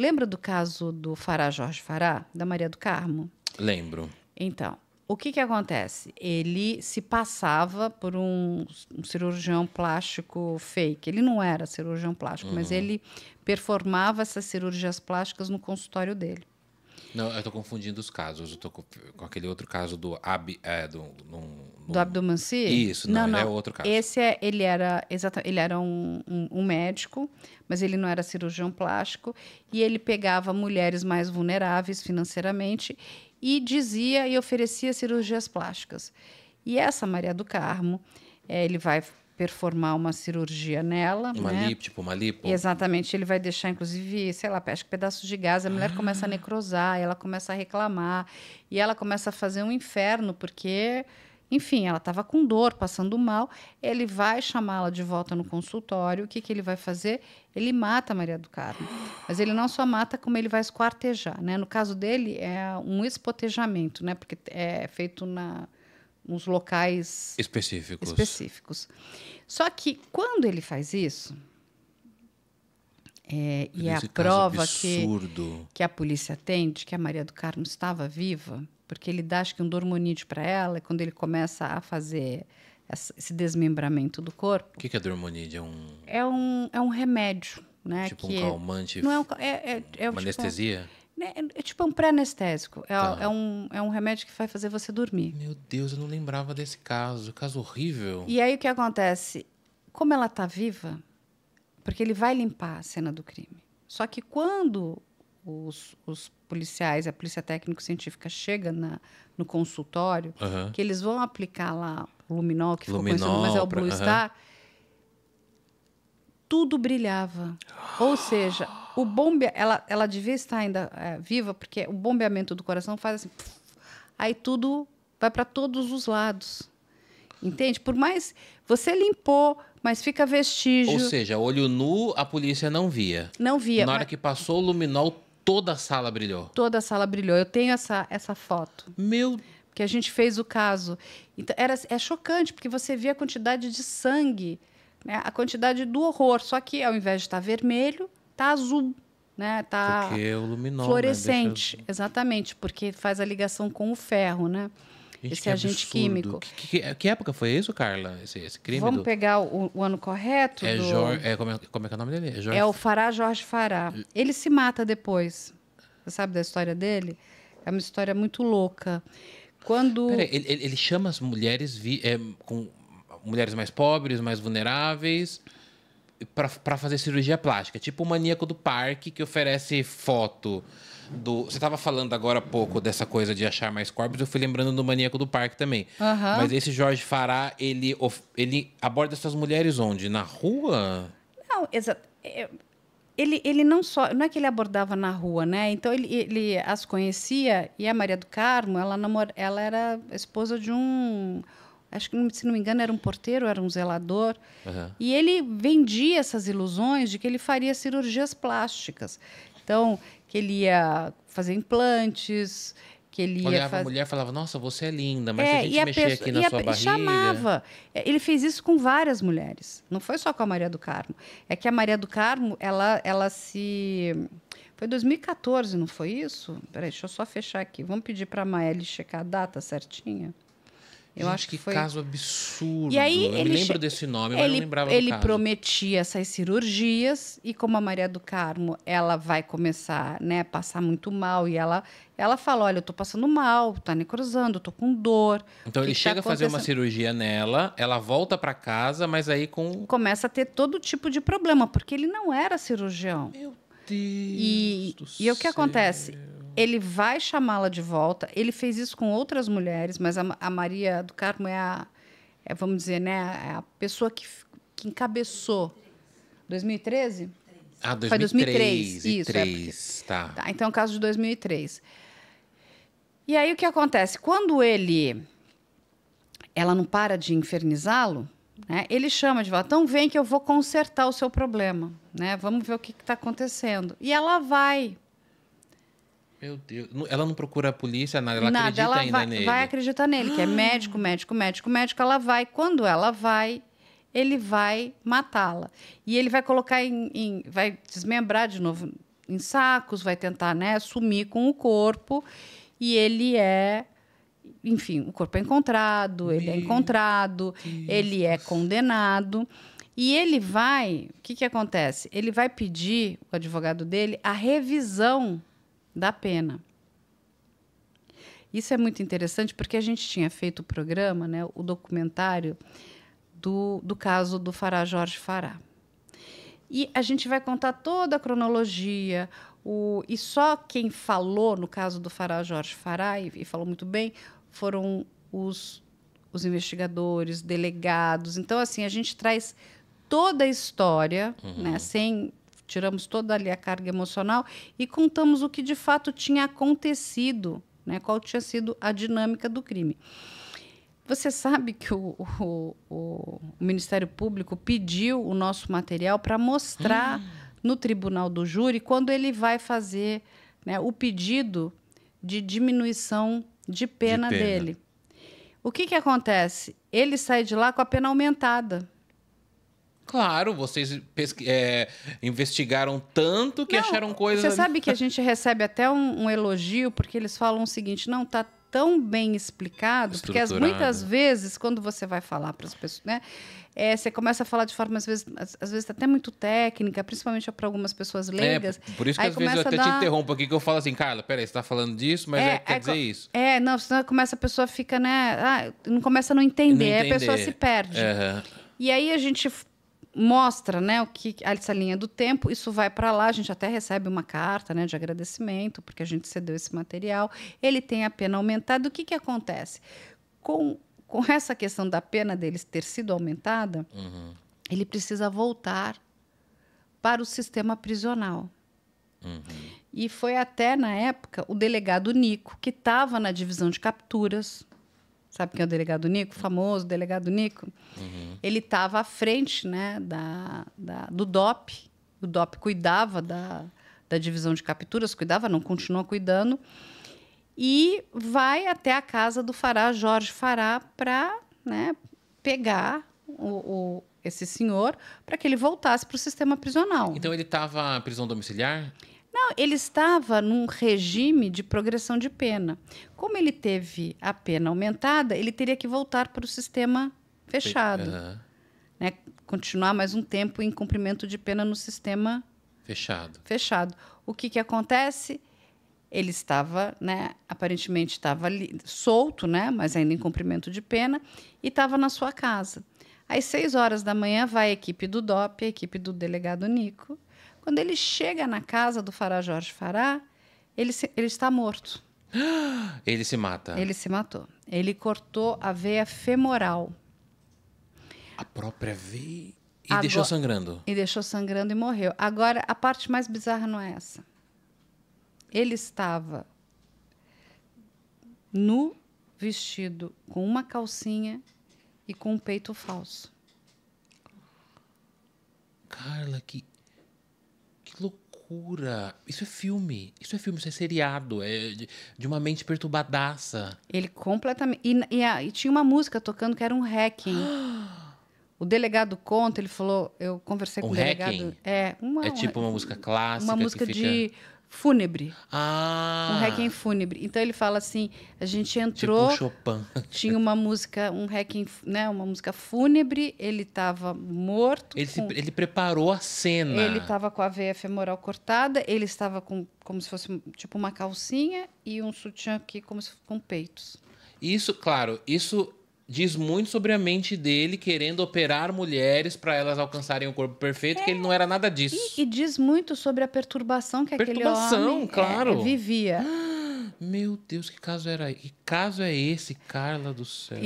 Lembra do caso do Fará Jorge Fará, da Maria do Carmo? Lembro. Então, o que acontece? Ele se passava por um cirurgião plástico fake. Ele não era cirurgião plástico, mas ele performava essas cirurgias plásticas no consultório dele. Não, eu tô confundindo os casos. Eu tô com aquele outro caso do Do Abdul-Mansi? Isso, não, é outro caso. Esse ele era um médico, mas ele não era cirurgião plástico, e ele pegava mulheres mais vulneráveis financeiramente e dizia e oferecia cirurgias plásticas. E essa Maria do Carmo, ele vai performar uma cirurgia nela. Uma lipo? Exatamente. Ele vai deixar, inclusive, sei lá, acho que pedaços de gás. A mulher começa a necrosar, ela começa a reclamar. E ela começa a fazer um inferno, porque, enfim, ela estava com dor, passando mal. Ele vai chamá-la de volta no consultório. O que ele vai fazer? Ele mata a Maria do Carmo. Mas ele não só mata, como ele vai esquartejar, né? No caso dele, é um espotejamento, né? Porque é feito nos locais específicos. Só que, quando ele faz isso, e é a prova que a polícia tem de que a Maria do Carmo estava viva, porque ele dá, acho que, um dormonídeo para ela, e quando ele começa a fazer esse desmembramento do corpo... O que é dormonídeo? É um remédio, né? Tipo um calmante? Não uma tipo, anestesia? É tipo um pré-anestésico. É um remédio que vai fazer você dormir. Meu Deus, eu não lembrava desse caso. Caso horrível. E aí o que acontece? Como ela está viva, porque ele vai limpar a cena do crime. Só que quando os policiais, a polícia técnico-científica chega no consultório, que eles vão aplicar lá o luminol, que ficou conhecido, mas é o Blue Star, tudo brilhava. Ou seja, ela devia estar ainda viva, porque o bombeamento do coração faz assim, aí tudo vai para todos os lados. Entende? Por mais você limpou, mas fica vestígio. Ou seja, olho nu a polícia não via. Não via. Na hora que passou o luminol, toda a sala brilhou. Toda a sala brilhou. Eu tenho essa foto. Que a gente fez o caso. Então, é chocante, porque você vê a quantidade de sangue, né? A quantidade do horror. Só que, ao invés de estar vermelho, está azul. Né? Tá porque o luminol, fluorescente. Né? Exatamente, porque faz a ligação com o ferro, né? Gente, esse agente químico. Que época foi isso, Carla? Esse crime? Vamos pegar o ano correto? Como é que é o nome dele? É o Fará Jorge Fará. Ele se mata depois. Você sabe da história dele? É uma história muito louca. Peraí, ele chama as mulheres com mulheres mais pobres, mais vulneráveis, para fazer cirurgia plástica. Tipo o maníaco do parque que oferece foto. Você estava falando agora há pouco dessa coisa de achar mais corpos, eu fui lembrando do Maníaco do Parque também. Mas esse Jorge Fará, ele aborda essas mulheres onde? Na rua? Não, exato. Ele não é que ele abordava na rua, né? Então ele as conhecia, e a Maria do Carmo, ela era esposa de acho que, se não me engano, era um porteiro, era um zelador. E ele vendia essas ilusões de que ele faria cirurgias plásticas. Então, que ele ia fazer implantes, que ele ia olhava a mulher e falava, nossa, você é linda, mas se a gente mexer aqui na sua barriga... chamava. Ele fez isso com várias mulheres. Não foi só com a Maria do Carmo. É que a Maria do Carmo, ela se... Foi 2014, não foi isso? Peraí, deixa eu só fechar aqui. Vamos pedir para a Maeli checar a data certinha? Eu acho que foi... caso absurdo. E aí, eu me lembro desse nome, mas não lembrava do caso. Ele prometia essas cirurgias, e como a Maria do Carmo, ela vai começar, né, a passar muito mal, e ela fala, olha, eu estou passando mal, está necrosando, eu estou com dor. Então ele chega a fazer uma cirurgia nela, ela volta para casa, mas aí começa a ter todo tipo de problema, porque ele não era cirurgião. Meu Deus do céu. E o que acontece? Ele vai chamá-la de volta. Ele fez isso com outras mulheres, mas a Maria do Carmo vamos dizer, né, é a pessoa que encabeçou. 2013? Ah, 2003. Foi 2003. Isso. Tá. Então, é o caso de 2003. E aí, o que acontece? Quando ela não para de infernizá-lo, né, ele chama de volta. Então, vem que eu vou consertar o seu problema. Né? Vamos ver o que está acontecendo. E ela vai... Meu Deus. Ela não procura a polícia, nada. Ela acredita ainda nele. Vai acreditar nele, que é médico. Ela vai. Quando ela vai, ele vai matá-la. E ele vai colocar vai desmembrar de novo em sacos, vai tentar, né, sumir com o corpo. E ele é... Enfim, o corpo é encontrado, ele é encontrado, ele é condenado. E ele vai... O que acontece? Ele vai pedir, o advogado dele, a revisão da pena. Isso é muito interessante, porque a gente tinha feito o programa, né, o documentário do caso do Farah Jorge Farah. E a gente vai contar toda a cronologia. E só quem falou, no caso do Farah Jorge Farah, e falou muito bem, foram os investigadores, delegados. Então, assim, a gente traz toda a história, né, tiramos toda ali a carga emocional e contamos o que de fato tinha acontecido, né, qual tinha sido a dinâmica do crime. Você sabe que o Ministério Público pediu o nosso material para mostrar no tribunal do júri quando ele vai fazer, né, o pedido de diminuição de pena dele. O que acontece? Ele sai de lá com a pena aumentada. Claro, vocês investigaram tanto que acharam coisas... Você sabe que a gente recebe até um elogio, porque eles falam o seguinte, não, está tão bem explicado, porque muitas vezes, quando você vai falar para as pessoas, né, você começa a falar de forma, às vezes até muito técnica, principalmente para algumas pessoas leigas. Por isso que às vezes eu até te interrompo aqui, que eu falo assim, Carla, peraí, você está falando disso, mas quer dizer isso. Não, senão começa, a pessoa fica, né, não começa a não entender, aí a pessoa se perde. E aí a gente mostra, né, essa linha do tempo, isso vai para lá, a gente até recebe uma carta, né, de agradecimento, porque a gente cedeu esse material, ele tem a pena aumentada. O que acontece? Com essa questão da pena deles ter sido aumentada, ele precisa voltar para o sistema prisional. E foi até, na época, o delegado Nico, que estava na divisão de capturas. Sabe quem é o delegado Nico? O famoso delegado Nico. Ele estava à frente, né, do DOP. O DOP cuidava da divisão de capturas, continua cuidando. E vai até a casa do Farah Jorge Farah para, né, pegar esse senhor para que ele voltasse para o sistema prisional. Então ele estava em prisão domiciliar? Não, ele estava num regime de progressão de pena. Como ele teve a pena aumentada, ele teria que voltar para o sistema fechado. Né? Continuar mais um tempo em cumprimento de pena no sistema fechado. O que acontece? Ele estava, né, aparentemente estava solto, né, mas ainda em cumprimento de pena, e estava na sua casa. Às 6 horas da manhã, vai a equipe do DOP, a equipe do delegado Nico. Quando ele chega na casa do Farah Jorge Farah, ele está morto. Ele se mata? Ele se matou. Ele cortou a veia femoral. A própria veia? E deixou sangrando? E deixou sangrando e morreu. Agora, a parte mais bizarra não é essa. Ele estava nu, vestido com uma calcinha e com um peito falso. Carla, que loucura! Isso é filme, isso é seriado, é de uma mente perturbadaça. Ele completamente... E tinha uma música tocando que era um hacking. O delegado conta, ele falou... Eu conversei com o delegado... Hacking? É tipo uma música clássica. Uma música de fúnebre. Um hacking fúnebre. Então ele fala assim, a gente entrou... Tipo Chopin. Tinha uma música, um hacking, né, uma música fúnebre, ele estava morto. Ele preparou a cena. Ele estava com a veia femoral cortada, ele estava como se fosse tipo uma calcinha e um sutiã aqui com peitos. Isso, claro, isso diz muito sobre a mente dele querendo operar mulheres para elas alcançarem o corpo perfeito, que ele não era nada disso. E diz muito sobre a perturbação que aquele homem claro. Vivia. Meu Deus, que caso era? Que caso é esse, Carla do céu?